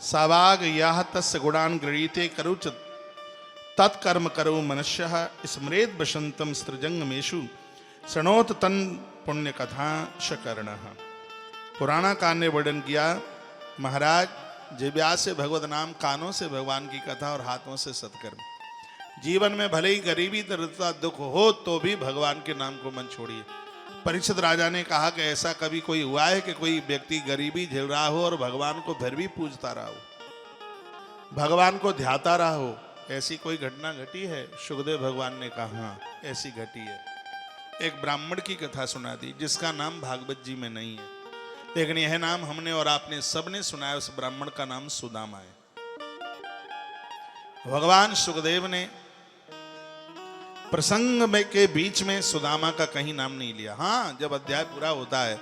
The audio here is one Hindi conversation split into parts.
सावाग याह तस्य गुणान गृहीते करुच तत्कर्म करो मनुष्य स्मरेत बसंतम सृजंगमेशु शृणोत तन पुण्य कथा शकर्ण। पुराना कान ने वर्णन किया, महाराज जिब्या से भगवत नाम, कानों से भगवान की कथा और हाथों से सत्कर्म। जीवन में भले ही गरीबी दरिद्रता दुख हो तो भी भगवान के नाम को मन छोड़िए। परीक्षित राजा ने कहा कि ऐसा कभी कोई हुआ है कि कोई व्यक्ति गरीबी झेल रहा हो और भगवान को फिर भी पूजता रहा हो, भगवान को ध्याता रहा हो? ऐसी कोई घटना घटी है? सुखदेव भगवान ने कहा हाँ ऐसी घटी है। एक ब्राह्मण की कथा सुना दी जिसका नाम भागवत जी में नहीं है, लेकिन यह नाम हमने और आपने सबने सुना है। उस ब्राह्मण का नाम सुदामा है। भगवान सुखदेव ने प्रसंग में के बीच में सुदामा का कहीं नाम नहीं लिया। हाँ, जब अध्याय पूरा होता है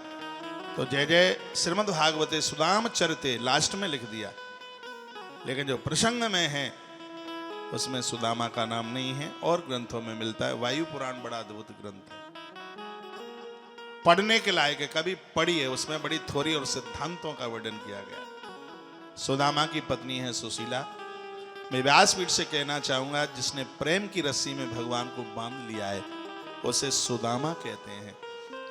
तो जय जय श्रीमद् भागवते सुदाम चरिते लास्ट में लिख दिया, लेकिन जो प्रसंग में है उसमें सुदामा का नाम नहीं है और ग्रंथों में मिलता है। वायु पुराण बड़ा अद्भुत ग्रंथ है, पढ़ने के लायक है, कभी पढ़िए। उसमें बड़ी थोड़ी और सिद्धांतों का वर्णन किया गया। सुदामा की पत्नी है सुशीला। मैं व्यासपीठ से कहना चाहूंगा, जिसने प्रेम की रस्सी में भगवान को बांध लिया है उसे सुदामा कहते हैं।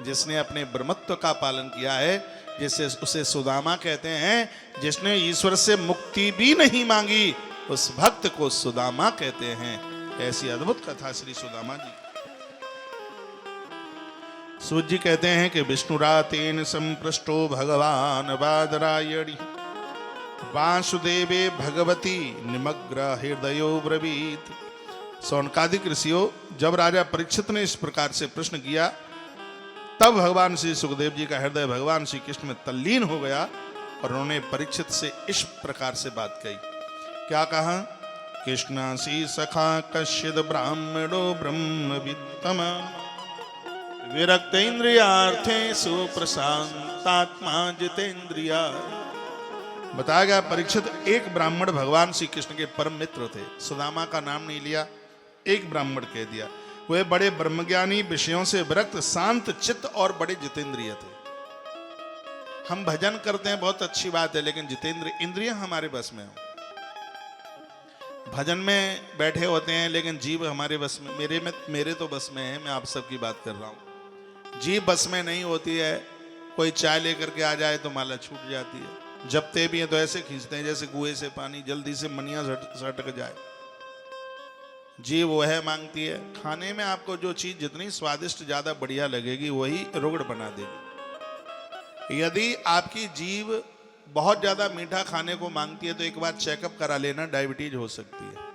जिसने अपने ब्रह्मत्व का पालन किया है जिसे उसे सुदामा कहते हैं। जिसने ईश्वर से मुक्ति भी नहीं मांगी उस भक्त को सुदामा कहते हैं। ऐसी अद्भुत कथा श्री सुदामा जी। सूत जी कहते हैं कि विष्णुरातेन संपृष्टो भगवान बादरायणी वासुदेवे भगवती निमग्र हृदयो ब्रवीत। सौनकादिक ऋषियों, जब राजा परीक्षित ने इस प्रकार से प्रश्न किया तब भगवान श्री सुखदेव जी का हृदय भगवान श्री कृष्ण में तल्लीन हो गया और उन्होंने परीक्षित से इस प्रकार से बात कही। क्या कहा? कृष्णासी सखा कश्चिद ब्राह्मणो ब्रह्मवित्तम विरक्तेन्द्रियार्थे सुप्रशांतात्मा जितेन्द्रिया। बताया गया परीक्षित एक ब्राह्मण भगवान श्री कृष्ण के परम मित्र थे। सुदामा का नाम नहीं लिया, एक ब्राह्मण कह दिया। वे बड़े ब्रह्मज्ञानी, विषयों से विरक्त, शांत चित्त और बड़े जितेंद्रिय थे। हम भजन करते हैं, बहुत अच्छी बात है, लेकिन जितेंद्र इंद्रियां हमारे बस में हो। भजन में बैठे होते हैं लेकिन जीव हमारे बस में, मेरे तो बस में है। मैं आप सबकी बात कर रहा हूं। जीव बस में नहीं होती है। कोई चाय लेकर के आ जाए तो माला छूट जाती है। जपते भी हैं तो ऐसे खींचते हैं जैसे कुएं से पानी, जल्दी से मनिया सटक जाए। जीव वह मांगती है। खाने में आपको जो चीज जितनी स्वादिष्ट ज्यादा बढ़िया लगेगी वही रुग्ण बना देगी। यदि आपकी जीव बहुत ज्यादा मीठा खाने को मांगती है तो एक बार चेकअप करा लेना, डायबिटीज हो सकती है।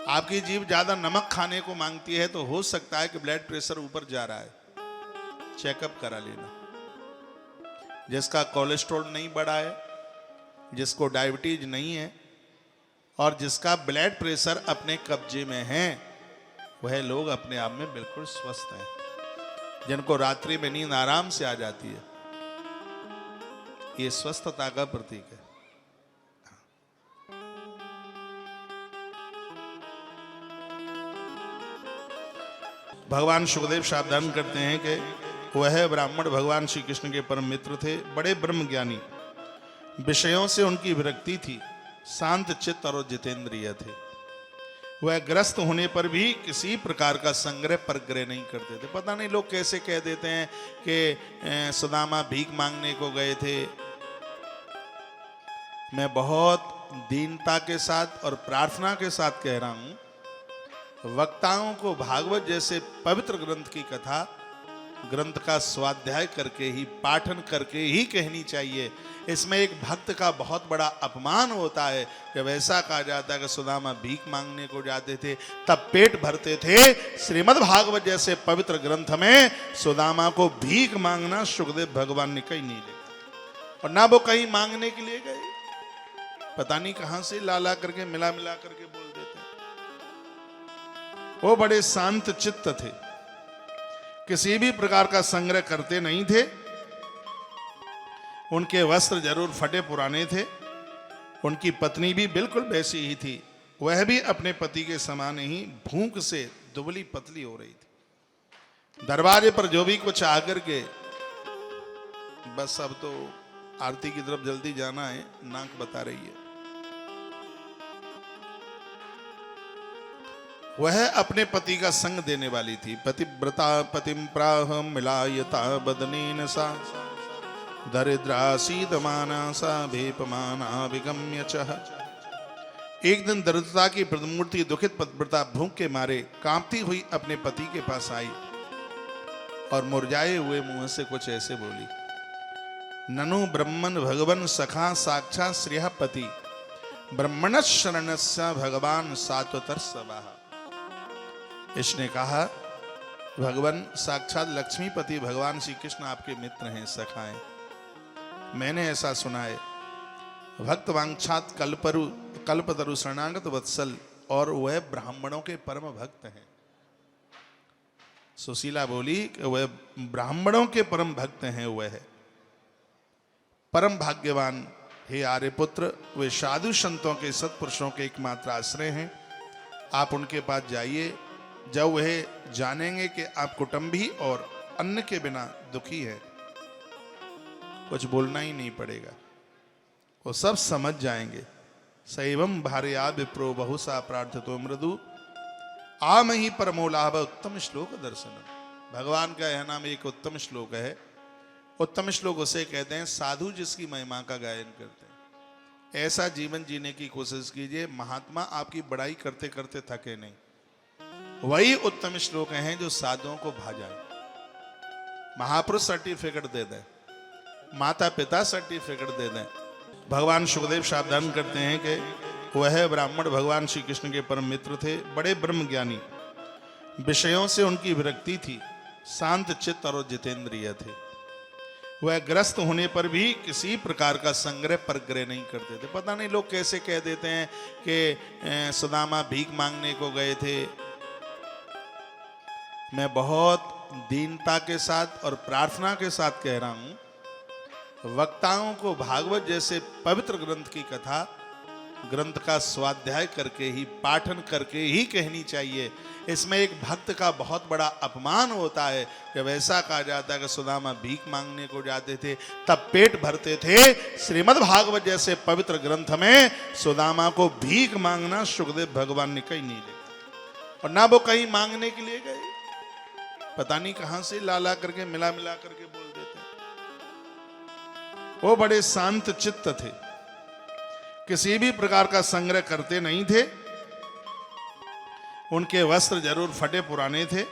आपकी जीव ज्यादा नमक खाने को मांगती है तो हो सकता है कि ब्लड प्रेशर ऊपर जा रहा है, चेकअप करा लेना। जिसका कोलेस्ट्रॉल नहीं बढ़ा है, जिसको डायबिटीज नहीं है और जिसका ब्लड प्रेशर अपने कब्जे में है, वह लोग अपने आप में बिल्कुल स्वस्थ हैं। जिनको रात्रि में नींद आराम से आ जाती है, ये स्वस्थता का प्रतीक है। भगवान सुखदेव सावधान करते हैं कि वह ब्राह्मण भगवान श्री कृष्ण के परम मित्र थे, बड़े ब्रह्मज्ञानी, विषयों से उनकी विरक्ति थी, शांत चित्त और जितेंद्रिय थे। वह ग्रस्त होने पर भी किसी प्रकार का संग्रह परग्रह नहीं करते थे। पता नहीं लोग कैसे कह देते हैं कि सुदामा भीख मांगने को गए थे। मैं बहुत दीनता के साथ और प्रार्थना के साथ कह रहा हूं, वक्ताओं को भागवत जैसे पवित्र ग्रंथ की कथा ग्रंथ का स्वाध्याय करके ही, पाठन करके ही कहनी चाहिए। इसमें एक भक्त का बहुत बड़ा अपमान होता है जब ऐसा कहा जाता है कि सुदामा भीख मांगने को जाते थे तब पेट भरते थे। श्रीमद् भागवत जैसे पवित्र ग्रंथ में सुदामा को भीख मांगना सुखदेव भगवान ने कहीं नहीं लिखा, और ना वो कहीं मांगने के लिए गए। पता नहीं कहां से ला करके मिला करके बोल देते। वो बड़े शांत चित्त थे, किसी भी प्रकार का संग्रह करते नहीं थे। उनके वस्त्र जरूर फटे पुराने थे। उनकी पत्नी भी बिल्कुल वैसी ही थी। वह भी अपने पति के समान ही भूख से दुबली पतली हो रही थी। दरवाजे पर जो भी कुछ आकर के बस अब तो आरती की तरफ जल्दी जाना है, नाक बता रही है। वह अपने पति का संग देने वाली थी। पतिव्रता पतिम प्राह मिलायता बदनेन सा दरिद्रासीदमाना सा भेपमाना विगम्य चह। एक दिन दरिद्रता की प्रतिमूर्ति दुखित पतिव्रता भूख के मारे कांपती हुई अपने पति के पास आई और मुरझाए हुए मुंह से कुछ ऐसे बोली, ननु ब्रह्मन भगवन सखा साक्षात श्रेयपति ब्रह्मण शरणस्य भगवान सात्वतर सवाह। इसने कहा, भगवान साक्षात लक्ष्मीपति भगवान श्री कृष्ण आपके मित्र हैं, सखा हैं। मैंने ऐसा सुना है। भक्त वांछात कल्पतरु शरणागत वत्सल, और वह ब्राह्मणों के परम भक्त हैं। सुशीला बोली कि वह ब्राह्मणों के परम भक्त हैं, वह परम भाग्यवान। हे आर्यपुत्र, वे साधु संतों के सत्पुरुषों के एकमात्र आश्रय हैं। आप उनके पास जाइए। जब वह जानेंगे कि आप कुटुंबी और अन्न के बिना दुखी है, कुछ बोलना ही नहीं पड़ेगा, वो सब समझ जाएंगे। सैवम भार्या विप्रो बहुसा प्रार्थतो मृदु आम ही परमो लाभ उत्तम श्लोक दर्शन। भगवान का यह नाम एक उत्तम श्लोक है। उत्तम श्लोक उसे कहते हैं साधु जिसकी महिमा का गायन करते हैं। ऐसा जीवन जीने की कोशिश कीजिए, महात्मा आपकी बड़ाई करते करते थके नहीं। वही उत्तम श्लोक हैं जो साधुओं को भा जाए। महापुरुष सर्टिफिकेट दे दें, माता पिता सर्टिफिकेट दे दें। भगवान सुखदेव सावधान करते हैं कि वह ब्राह्मण भगवान श्री कृष्ण के परम मित्र थे, बड़े ब्रह्म ज्ञानी, विषयों से उनकी विरक्ति थी, शांत चित्त और जितेंद्रिय थे। वह ग्रस्त होने पर भी किसी प्रकार का संग्रह परग्रह नहीं करते थे। पता नहीं लोग कैसे कह देते हैं कि सुदामा भीख मांगने को गए थे। मैं बहुत दीनता के साथ और प्रार्थना के साथ कह रहा हूं, वक्ताओं को भागवत जैसे पवित्र ग्रंथ की कथा ग्रंथ का स्वाध्याय करके ही, पाठन करके ही कहनी चाहिए। इसमें एक भक्त का बहुत बड़ा अपमान होता है जब ऐसा कहा जाता है कि सुदामा भीख मांगने को जाते थे तब पेट भरते थे। श्रीमद् भागवत जैसे पवित्र ग्रंथ में सुदामा को भीख मांगना सुखदेव भगवान ने कहीं नहीं लिखा, और ना वो कहीं मांगने के लिए गए, पता नहीं कहां से ला करके मिला करके बोल देते। वो बड़े शांत चित्त थे, किसी भी प्रकार का संग्रह करते नहीं थे। उनके वस्त्र जरूर फटे पुराने थे।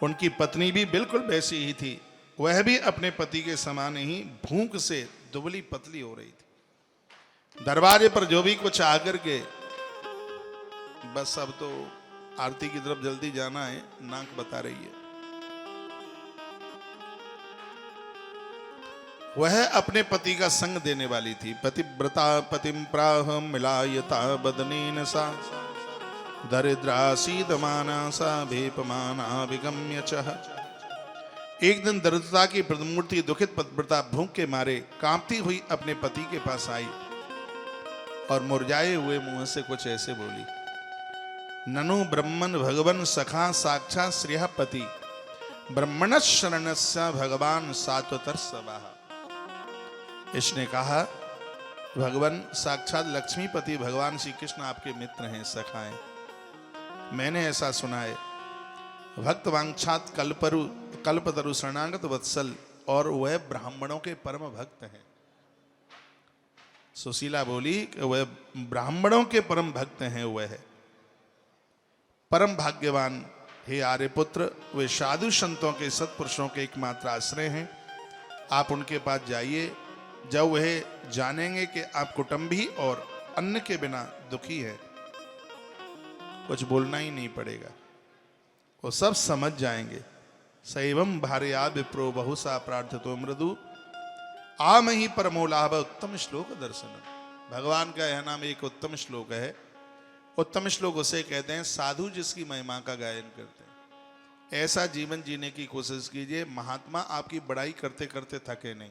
उनकी पत्नी भी बिल्कुल वैसी ही थी। वह भी अपने पति के समान ही भूख से दुबली पतली हो रही थी। दरवाजे पर जो भी कुछ आकर के, बस अब तो आरती की तरफ जल्दी जाना है, नाक बता रही है। वह अपने पति का संग देने वाली थी। पतिव्रता पतिम प्राह मिलायता बदनेन सा दरिद्रासीदमाना सा भेपमाना विगम्य चह। एक दिन दरिद्रता की प्रतिमूर्ति दुखित पतिव्रता भूख के मारे कांपती हुई अपने पति के पास आई और मुरझाए हुए मुंह से कुछ ऐसे बोली, ननु ब्रह्मन भगवन सखा साक्षात श्रेयपति ब्रह्मण शरणस्य भगवान सात्वतर सवाह। इसने कहा, भगवान साक्षात लक्ष्मीपति भगवान श्री कृष्ण आपके मित्र हैं, सखा हैं। मैंने ऐसा सुना है। भक्त वांछात कल्पतरु शरणागत वत्सल, और वह ब्राह्मणों के परम भक्त हैं। सुशीला बोली कि वह ब्राह्मणों के परम भक्त हैं, वह परम भाग्यवान। हे आर्यपुत्र, वे साधु संतों के सत्पुरुषों के एकमात्र आश्रय हैं। आप उनके पास जाइए। जब वह जानेंगे कि आप कुटुंबी और अन्न के बिना दुखी है, कुछ बोलना ही नहीं पड़ेगा, वो सब समझ जाएंगे। सैवम भार्या विप्रो बहुसा प्रार्थतो मृदु आम ही परमो लाभ उत्तम श्लोक दर्शन। भगवान का यह नाम एक उत्तम श्लोक है। उत्तम श्लोक उसे कहते हैं साधु जिसकी महिमा का गायन करते हैं। ऐसा जीवन जीने की कोशिश कीजिए, महात्मा आपकी बड़ाई करते करते थके नहीं।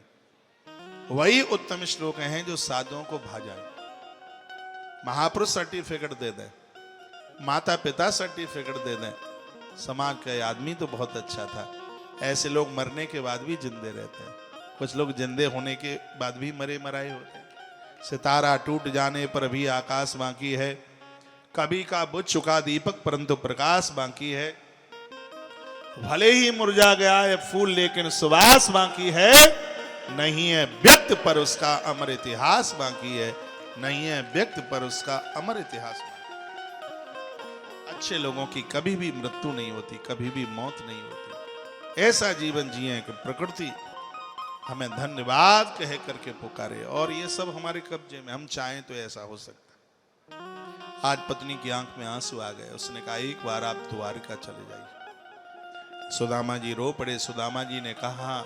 वही उत्तम श्लोक हैं जो साधुओं को भा जाए। महापुरुष सर्टिफिकेट दे दें, माता पिता सर्टिफिकेट दे दें। समाज का आदमी तो बहुत अच्छा था, ऐसे लोग मरने के बाद भी जिंदे रहते हैं। कुछ लोग जिंदे होने के बाद भी मरे मराए होते हैं। सितारा टूट जाने पर भी आकाश बाकी है, कभी का बुझ चुका दीपक परंतु प्रकाश बाकी है। भले ही मुरझा गया है फूल लेकिन सुवास बाकी है, नहीं है व्यक्त पर उसका अमर इतिहास बाकी है, नहीं है व्यक्त पर उसका अमर इतिहास बाकी। अच्छे लोगों की कभी भी मृत्यु नहीं होती, कभी भी मौत नहीं होती। ऐसा जीवन जिए कि प्रकृति हमें धन्यवाद कह करके पुकारे, और ये सब हमारे कब्जे में, हम चाहें तो ऐसा हो सकता है। आज पत्नी की आंख में आंसू आ गए, उसने कहा एक बार आप द्वारिका चले जाइए। सुदामा जी रो पड़े। सुदामा जी ने कहा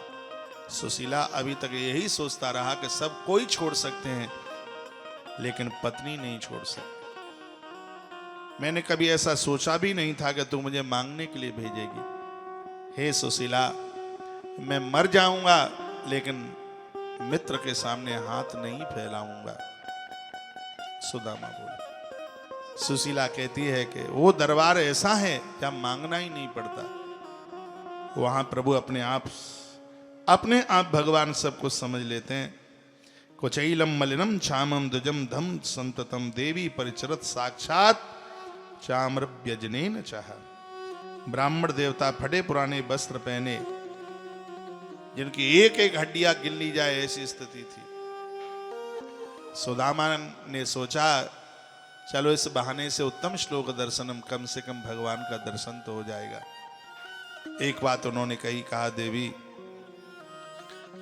सुशीला अभी तक यही सोचता रहा कि सब कोई छोड़ सकते हैं लेकिन पत्नी नहीं छोड़ सकती। मैंने कभी ऐसा सोचा भी नहीं था कि तू मुझे मांगने के लिए भेजेगी। हे सुशीला, मैं मर जाऊंगा लेकिन मित्र के सामने हाथ नहीं फैलाऊंगा। सुदामा बोले। सुशीला कहती है कि वो दरबार ऐसा है जहां मांगना ही नहीं पड़ता, वहां प्रभु अपने आप भगवान सब कुछ समझ लेते हैं। कुचैलम मलिनम छामम दुजम धम संततम देवी परिचरत साक्षात चाम्रव्यजनेन चाह। ब्राह्मण देवता फटे पुराने वस्त्र पहने, जिनकी एक एक हड्डियां गिन ली जाए ऐसी स्थिति थी। सुदामा ने सोचा चलो इस बहाने से उत्तम श्लोक दर्शनम, कम से कम भगवान का दर्शन तो हो जाएगा। एक बात उन्होंने कहा देवी,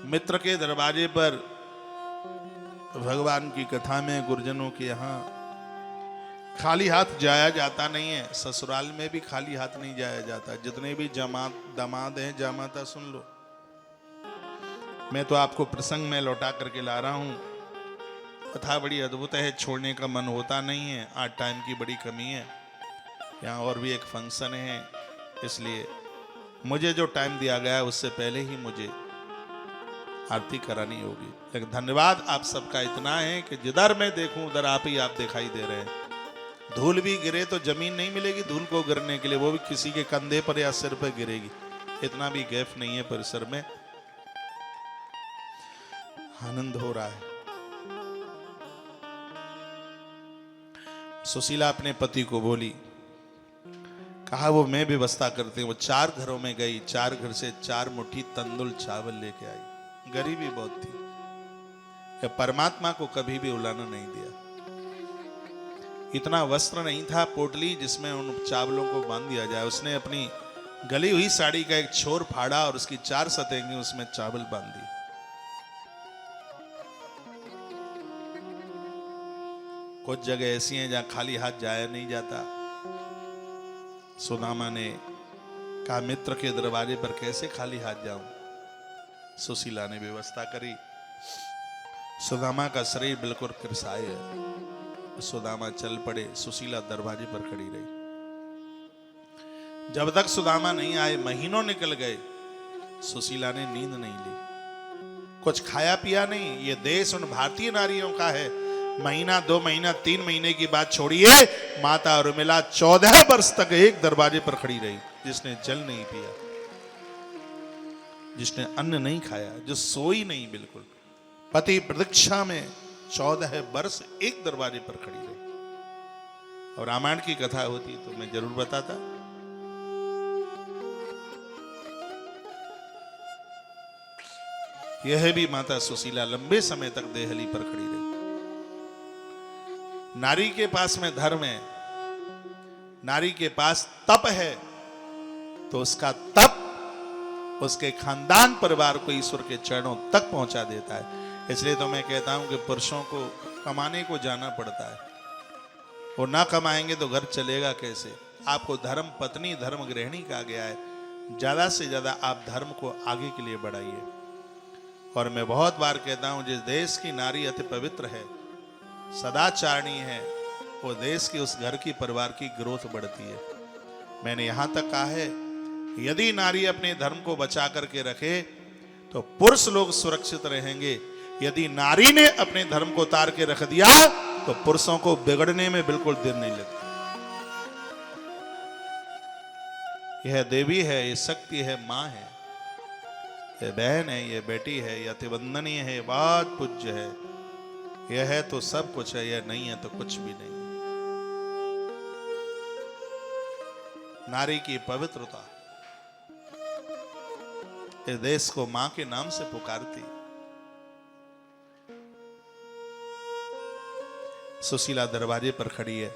मित्र के दरवाजे पर भगवान की कथा में गुरुजनों के यहाँ खाली हाथ जाया जाता नहीं है, ससुराल में भी खाली हाथ नहीं जाया जाता। जितने भी दामाद हैं जामाता सुन लो, मैं तो आपको प्रसंग में लौटा करके ला रहा हूं। कथा बड़ी अद्भुत है, छोड़ने का मन होता नहीं है। आज टाइम की बड़ी कमी है, यहाँ और भी एक फंक्शन है, इसलिए मुझे जो टाइम दिया गया है उससे पहले ही मुझे आरती करानी होगी। लेकिन धन्यवाद आप सबका इतना है कि जिधर मैं देखूं उधर आप ही आप दिखाई दे रहे हैं। धूल भी गिरे तो जमीन नहीं मिलेगी धूल को गिरने के लिए, वो भी किसी के कंधे पर या सिर पर गिरेगी। इतना भी गैफ नहीं है परिसर में। आनंद हो रहा है। सुशीला अपने पति को बोली, कहा वो मैं व्यवस्था करती हूँ। वो 4 घरों में गई, 4 घर से 4 मुट्ठी तंदुल चावल लेके आई। गरीबी बहुत थी, कि परमात्मा को कभी भी उलाना नहीं दिया। इतना वस्त्र नहीं था पोटली जिसमें उन चावलों को बांध दिया जाए। उसने अपनी गली हुई साड़ी का एक छोर फाड़ा और उसकी 4 सतहेंगी उसमें चावल बांध दी। कुछ जगह ऐसी हैं जहां खाली हाथ जाया नहीं जाता। सुदामा ने कहा मित्र के दरवाजे पर कैसे खाली हाथ जाऊं। सुशीला ने व्यवस्था करी। सुदामा का शरीर बिल्कुल कृसाय है। सुदामा चल पड़े, सुशीला दरवाजे पर खड़ी रही। जब तक सुदामा नहीं आए महीनों निकल गए, सुशीला ने नींद नहीं ली, कुछ खाया पिया नहीं। ये देश उन भारतीय नारियों का है। महीना 2 महीना 3 महीने की बात छोड़िए, माता उर्मिला 14 वर्ष तक एक दरवाजे पर खड़ी रही, जिसने जल नहीं पिया, जिसने अन्न नहीं खाया, जो सोई नहीं बिल्कुल। पति प्रतीक्षा में 14 वर्ष एक दरवाजे पर खड़ी रही। और रामायण की कथा होती तो मैं जरूर बताता। यह भी माता सुशीला लंबे समय तक देहली पर खड़ी रही। नारी के पास में धर्म है, नारी के पास तप है, तो उसका तप उसके खानदान परिवार को ईश्वर के चरणों तक पहुंचा देता है। इसलिए तो मैं कहता हूं कि पुरुषों को कमाने को जाना पड़ता है। वो ना कमाएंगे तो घर चलेगा कैसे। आपको धर्म पत्नी धर्म गृहिणी कहा गया है। ज्यादा से ज्यादा आप धर्म को आगे के लिए बढ़ाइए। और मैं बहुत बार कहता हूं, जिस देश की नारी अति पवित्र है, सदाचारणी है, वो देश की उस घर की परिवार की ग्रोथ बढ़ती है। मैंने यहां तक कहा है, यदि नारी अपने धर्म को बचा करके रखे तो पुरुष लोग सुरक्षित रहेंगे। यदि नारी ने अपने धर्म को उतार के रख दिया तो पुरुषों को बिगड़ने में बिल्कुल देर नहीं लगती। यह देवी है, ये शक्ति है, मां है। ये बहन है, ये बेटी है, ये अति वंदनीय है, बात पूज्य है, यह है तो सब कुछ है, यह नहीं है तो कुछ भी नहीं। नारी की पवित्रता इस देश को मां के नाम से पुकारती। सुशीला दरवाजे पर खड़ी है,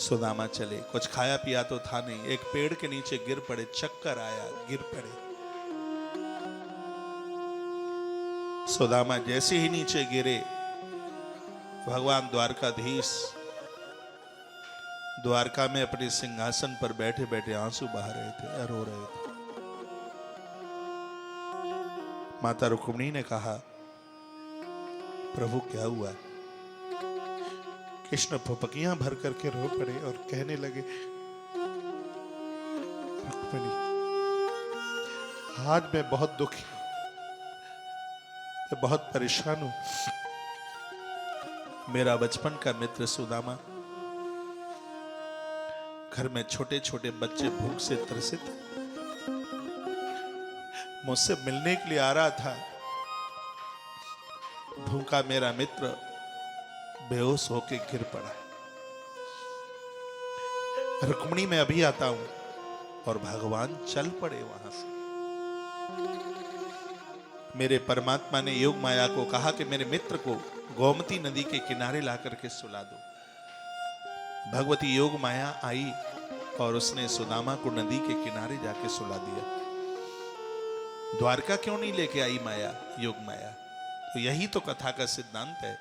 सुदामा चले। कुछ खाया पिया तो था नहीं, एक पेड़ के नीचे गिर पड़े, चक्कर आया, गिर पड़े। सुदामा जैसे ही नीचे गिरे, भगवान द्वारकाधीश द्वारका में अपने सिंहासन पर बैठे बैठे आंसू बहा रहे थे, रो रहे थे। माता रुक्मिणी ने कहा, प्रभु क्या हुआ? कृष्ण फुफकियां भर करके रो पड़े और कहने लगे, रुक्मिणी आज मैं बहुत दुखी हूं, मैं बहुत परेशान हूं। मेरा बचपन का मित्र सुदामा, घर में छोटे छोटे बच्चे भूख से त्रसित, मुझसे मिलने के लिए आ रहा था। भूखा मेरा मित्र बेहोश होके गिर पड़ा। रुक्मिणी मैं अभी आता हूं, और भगवान चल पड़े वहां से। मेरे परमात्मा ने योग माया को कहा कि मेरे मित्र को गोमती नदी के किनारे ला करके सुला दो। भगवती योग माया आई और उसने सुदामा को नदी के किनारे जाके सुला दिया। द्वारका क्यों नहीं लेके आई माया, योग माया? तो यही तो कथा का सिद्धांत है।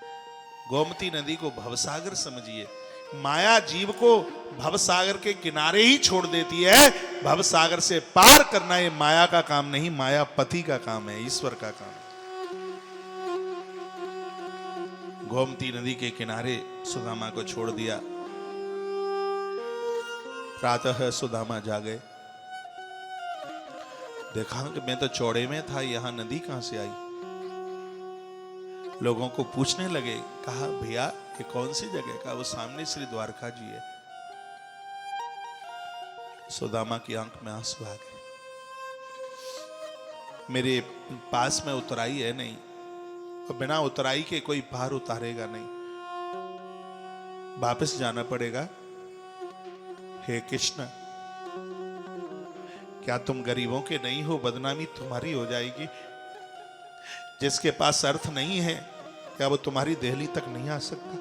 गोमती नदी को भवसागर समझिए। माया जीव को भवसागर के किनारे ही छोड़ देती है। भवसागर से पार करना ये माया का काम नहीं, माया पति का काम है, ईश्वर का काम है। गोमती नदी के किनारे सुदामा को छोड़ दिया। प्रातः सुदामा जागे, देखा कि मैं तो चौड़े में था, यहां नदी कहां से आई? लोगों को पूछने लगे, कहा भैया ये कौन सी जगह? का वो सामने श्री द्वारका जी है। सुदामा की आंख में आंसू आ गए। मेरे पास में उतराई है नहीं, और बिना उतराई के कोई पार उतारेगा नहीं, वापस जाना पड़ेगा। हे कृष्ण, क्या तुम गरीबों के नहीं हो? बदनामी तुम्हारी हो जाएगी। जिसके पास अर्थ नहीं है, क्या वो तुम्हारी देहली तक नहीं आ सकता?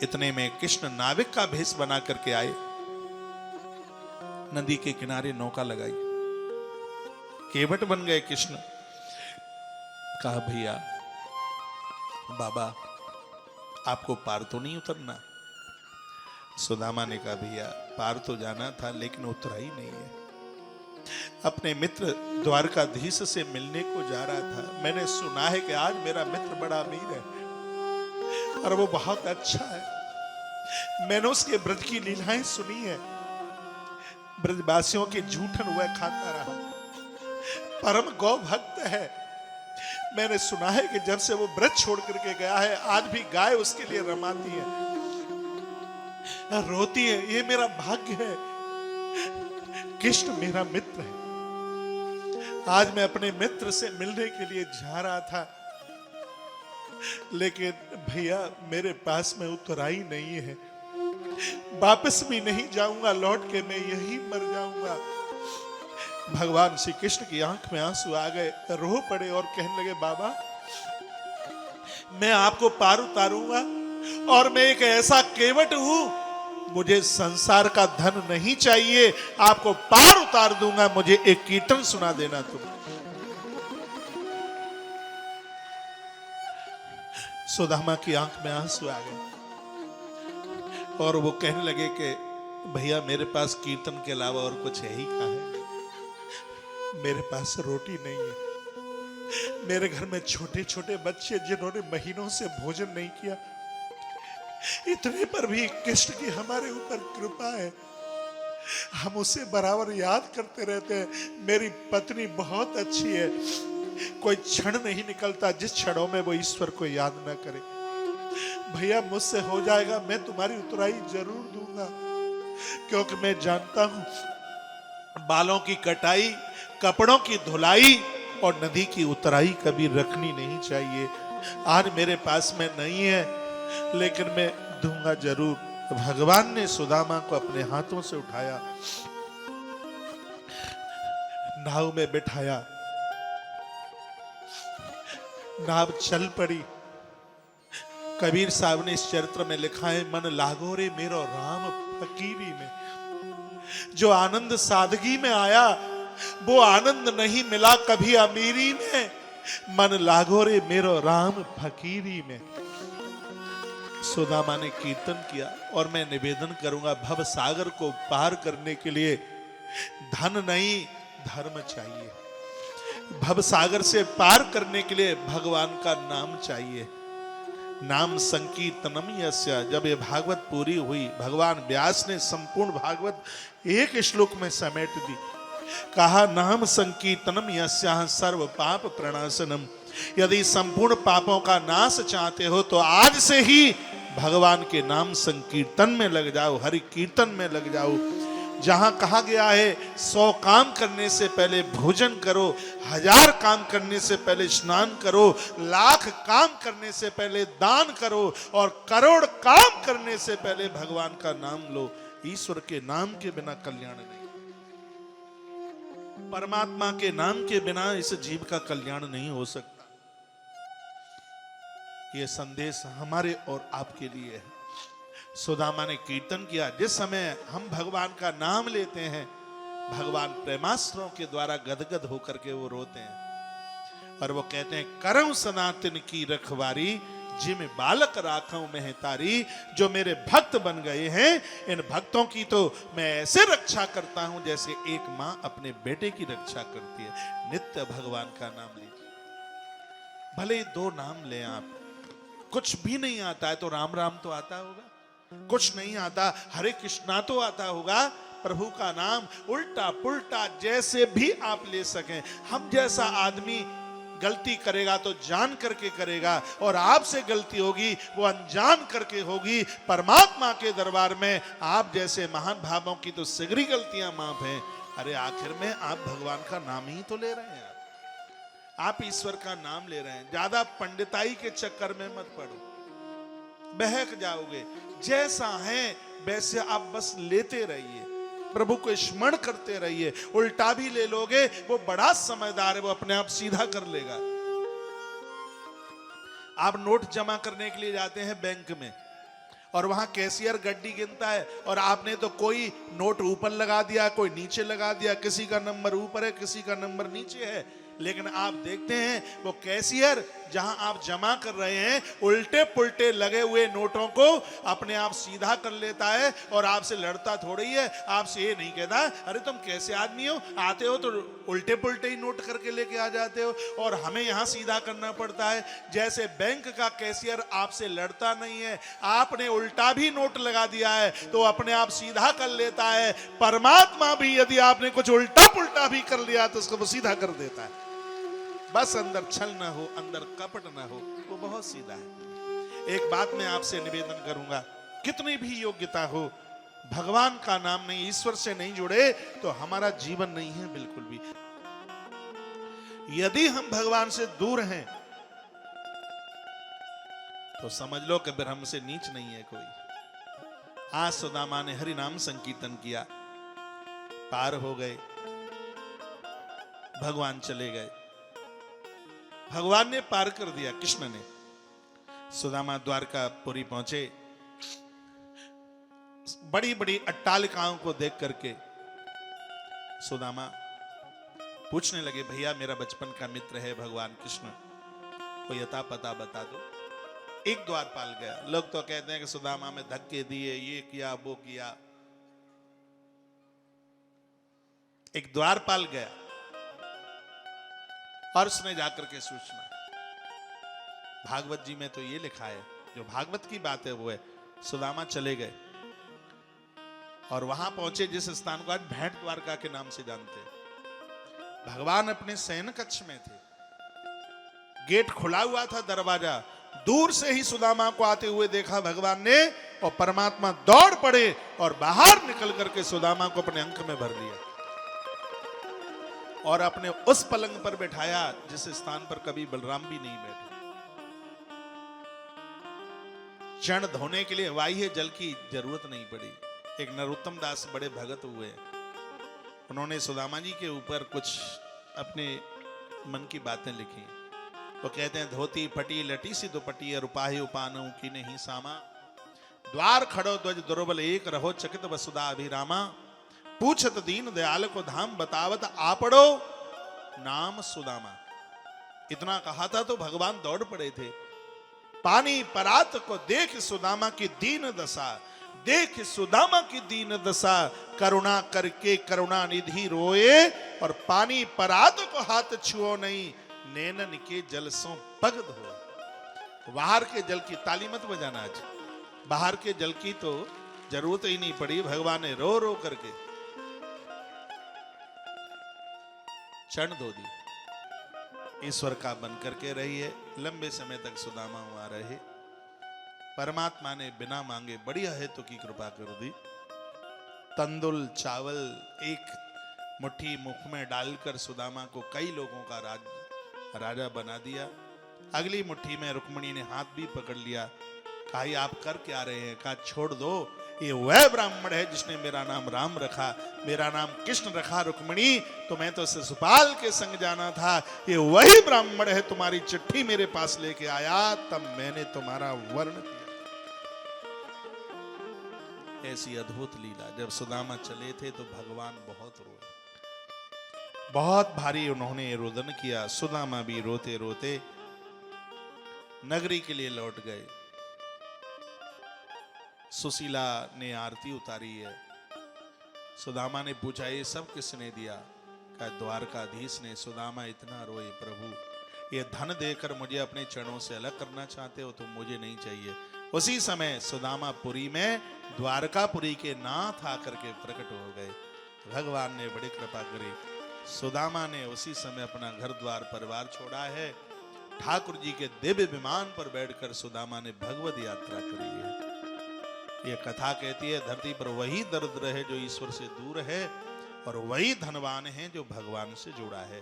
इतने में कृष्ण नाविक का भेष बना करके आए। नदी के किनारे नौका लगाई, केवट बन गए कृष्ण। कहा भैया, बाबा आपको पार तो नहीं उतरना? सुदामा ने कहा भैया पार तो जाना था, लेकिन उतरा ही नहीं है। अपने मित्र द्वारकाधीश से मिलने को जा रहा था। मैंने सुना है कि आज मेरा मित्र बड़ा अमीर है और वो बहुत अच्छा है। मैंने उसके ब्रज की लीलाएं सुनी है। ब्रजवासियों के जूठन वह खाता रहा, परम गौ भक्त है। मैंने सुना है कि जब से वो ब्रज छोड़ करके गया है, आज भी गाय उसके लिए रमाती है, रोती है। ये मेरा भाग्य है। कृष्ण मेरा मित्र है। आज मैं अपने मित्र से मिलने के लिए जा रहा था, लेकिन भैया मेरे पास में उतराई नहीं है। वापस भी नहीं जाऊंगा, लौट के मैं यही मर जाऊंगा। भगवान श्री कृष्ण की आंख में आंसू आ गए, रो पड़े और कहने लगे, बाबा मैं आपको पार उतारूंगा, और मैं एक ऐसा केवट हूं, मुझे संसार का धन नहीं चाहिए, आपको पार उतार दूंगा। मुझे एक कीर्तन सुना देना तुम। सुदामा की आंख में आंसू आ गए और वो कहने लगे कि भैया मेरे पास कीर्तन के अलावा और कुछ है ही कहाँ है? मेरे पास रोटी नहीं है। मेरे घर में छोटे छोटे बच्चे जिन्होंने महीनों से भोजन नहीं किया, इतने पर भी कृष्ण की हमारे ऊपर कृपा है। हम उसे बराबर याद करते रहते हैं। मेरी पत्नी बहुत अच्छी है, कोई क्षण नहीं निकलता जिस क्षणों में वो ईश्वर को याद ना करे। भैया मुझसे हो जाएगा, मैं तुम्हारी उतराई जरूर दूंगा। क्योंकि मैं जानता हूं बालों की कटाई, कपड़ों की धुलाई और नदी की उतराई कभी रखनी नहीं चाहिए। आज मेरे पास में नहीं है, लेकिन मैं दूंगा जरूर। भगवान ने सुदामा को अपने हाथों से उठाया, नाव में बिठाया, नाव चल पड़ी। कबीर साहब ने इस चरित्र में लिखा है, मन लागो रे मेरो राम फकीरी में। जो आनंद सादगी में आया वो आनंद नहीं मिला कभी अमीरी में। मन लागो रे मेरो राम फकीरी में। सुदामा ने कीर्तन किया और मैं निवेदन करूंगा, भव सागर को पार करने के लिए धन नहीं धर्म चाहिए। भव सागर से पार करने के लिए भगवान का नाम चाहिए। नाम संकीर्तनम यस्य। जब ये भागवत पूरी हुई, भगवान व्यास ने संपूर्ण भागवत एक श्लोक में समेट दी। कहा, नाम संकीर्तनम यस्य सर्व पाप प्रणाशनम। यदि संपूर्ण पापों का नाश चाहते हो तो आज से ही भगवान के नाम संकीर्तन में लग जाओ, हरि कीर्तन में लग जाओ। जहां कहा गया है 100 काम करने से पहले भोजन करो, 1000 काम करने से पहले स्नान करो, 1,00,000 काम करने से पहले दान करो और करोड़ काम करने से पहले भगवान का नाम लो। ईश्वर के नाम के बिना कल्याण नहीं, परमात्मा के नाम के बिना इस जीव का कल्याण नहीं हो सकता। यह संदेश हमारे और आपके लिए है। सुदामा ने कीर्तन किया। जिस समय हम भगवान का नाम लेते हैं, भगवान प्रेमास्त्रों के द्वारा गदगद होकर के वो रोते हैं और वो कहते हैं, करऊं सनातन की रखवारी, जिम बालक राखऊं महतारी। जो मेरे भक्त बन गए हैं, इन भक्तों की तो मैं ऐसे रक्षा करता हूं जैसे एक मां अपने बेटे की रक्षा करती है। नित्य भगवान का नाम लीजिए। भले ही 2 नाम लें आप। कुछ भी नहीं आता है तो राम राम तो आता होगा, कुछ नहीं आता हरे कृष्णा तो आता होगा। प्रभु का नाम उल्टा पुल्टा जैसे भी आप ले सकें। हम जैसा आदमी गलती करेगा तो जान करके करेगा, और आपसे गलती होगी वो अनजान करके होगी। परमात्मा के दरबार में आप जैसे महान भावों की तो सिगरी गलतियां माफ हैं। अरे आखिर में आप भगवान का नाम ही तो ले रहे हैं। आप ईश्वर का नाम ले रहे हैं। ज्यादा पंडिताई के चक्कर में मत पड़ो, बहक जाओगे। जैसा है वैसे आप बस लेते रहिए, प्रभु को स्मरण करते रहिए। उल्टा भी ले लोगे, वो बड़ा समझदार है, वो अपने आप सीधा कर लेगा। आप नोट जमा करने के लिए जाते हैं बैंक में और वहां कैशियर गड्डी गिनता है, और आपने तो कोई नोट ऊपर लगा दिया, कोई नीचे लगा दिया, किसी का नंबर ऊपर है, किसी का नंबर नीचे है। लेकिन आप देखते हैं वो कैशियर जहां आप जमा कर रहे हैं, उल्टे पुल्टे लगे हुए नोटों को अपने आप सीधा कर लेता है और आपसे लड़ता थोड़ी है। आपसे ये नहीं कहता, अरे तुम कैसे आदमी हो, आते हो तो उल्टे पुल्टे ही नोट करके लेके आ जाते हो, और हमें यहां सीधा करना पड़ता है। जैसे बैंक का कैशियर आपसे लड़ता नहीं है, आपने उल्टा भी नोट लगा दिया है तो अपने आप सीधा कर लेता है। परमात्मा भी यदि आपने कुछ उल्टा पुल्टा भी कर लिया तो उसको वो सीधा कर देता है। बस अंदर छल ना हो, अंदर कपट ना हो, वो बहुत सीधा है। एक बात मैं आपसे निवेदन करूंगा, कितनी भी योग्यता हो, भगवान का नाम नहीं, ईश्वर से नहीं जुड़े तो हमारा जीवन नहीं है बिल्कुल भी। यदि हम भगवान से दूर हैं तो समझ लो कि फिर हमसे नीच नहीं है कोई। आज सुदामा ने हरि नाम संकीर्तन किया, पार हो गए, भगवान चले गए। भगवान ने पार कर दिया, कृष्ण ने। सुदामा द्वारकापुरी पहुंचे। बड़ी बड़ी अट्टालिकाओं को देख करके सुदामा पूछने लगे, भैया मेरा बचपन का मित्र है भगवान कृष्ण, कोई अता पता बता दो। एक द्वारपाल गया। लोग तो कहते हैं कि सुदामा में धक्के दिए, ये किया वो किया। एक द्वारपाल गया और उसने जाकर के सूचना, भागवत जी में तो ये लिखा है, जो भागवत की बात है वो है, सुदामा चले गए और वहां पहुंचे जिस स्थान को आज भेंट द्वारका के नाम से जानते हैं। भगवान अपने शयन कक्ष में थे, गेट खुला हुआ था, दरवाजा। दूर से ही सुदामा को आते हुए देखा भगवान ने और परमात्मा दौड़ पड़े और बाहर निकल करके सुदामा को अपने अंक में भर लिया और अपने उस पलंग पर बैठाया जिस स्थान पर कभी बलराम भी नहीं बैठे। चरण धोने के लिए बाह्य जल की जरूरत नहीं पड़ी। एक नरोत्तम दास बड़े भगत हुए, उन्होंने सुदामा जी के ऊपर कुछ अपने मन की बातें लिखी। वो कहते हैं, धोती फटी लटी सी दुपटी रुपाही उपानों की नहीं सामा, द्वार खड़ो ध्वज दुर्बल एक रहो चकित वसुधा अभिरामा, पूछत दीन दयाल को धाम बतावत आपड़ो नाम सुदामा। इतना कहा था तो भगवान दौड़ पड़े थे। पानी परात को देख सुदामा की दीन दशा, देख सुदामा की दीन दशा, करुणा करके करुणा निधि रोए और पानी परात को हाथ छुओ नहीं, नैनन के जल सो पग धो। बाहर के जल की ताली मत बजाना आज, बाहर के जल की तो जरूरत ही नहीं पड़ी। भगवान ने रो रो करके चरण धो दी। ईश्वर का बन करके रहिए। लंबे समय तक सुदामा हुआ रहे। परमात्मा ने बिना मांगे बड़ी अहेतु की कृपा कर दी। तंदुल चावल एक मुट्ठी मुख में डालकर सुदामा को कई लोगों का राजा बना दिया। अगली मुट्ठी में रुक्मिणी ने हाथ भी पकड़ लिया। कहा, आप कर क्या रहे हैं? कहा, छोड़ दो, ये वह ब्राह्मण है जिसने मेरा नाम राम रखा, मेरा नाम कृष्ण रखा। रुक्मिणी, तो मैं तो शिशुपाल के संग जाना था, ये वही ब्राह्मण है, तुम्हारी चिट्ठी मेरे पास लेके आया, तब मैंने तुम्हारा वर्ण किया। ऐसी अद्भुत लीला। जब सुदामा चले थे तो भगवान बहुत रोए, बहुत भारी उन्होंने रोदन किया। सुदामा भी रोते रोते नगरी के लिए लौट गए। सुशीला ने आरती उतारी है। सुदामा ने पूछा, ये सब किसने दिया? कहा, द्वारकाधीश ने। सुदामा इतना रोए, प्रभु ये धन देकर मुझे अपने चरणों से अलग करना चाहते हो तो मुझे नहीं चाहिए। उसी समय सुदामा पुरी में द्वारकापुरी के नाथ आकर के प्रकट हो गए। भगवान ने बड़ी कृपा करी। सुदामा ने उसी समय अपना घर द्वार परिवार छोड़ा है। ठाकुर जी के दिव्य विमान पर बैठकर सुदामा ने भगवत यात्रा करी है। यह कथा कहती है, धरती पर वही दरिद्र है जो ईश्वर से दूर है और वही धनवान है जो भगवान से जुड़ा है।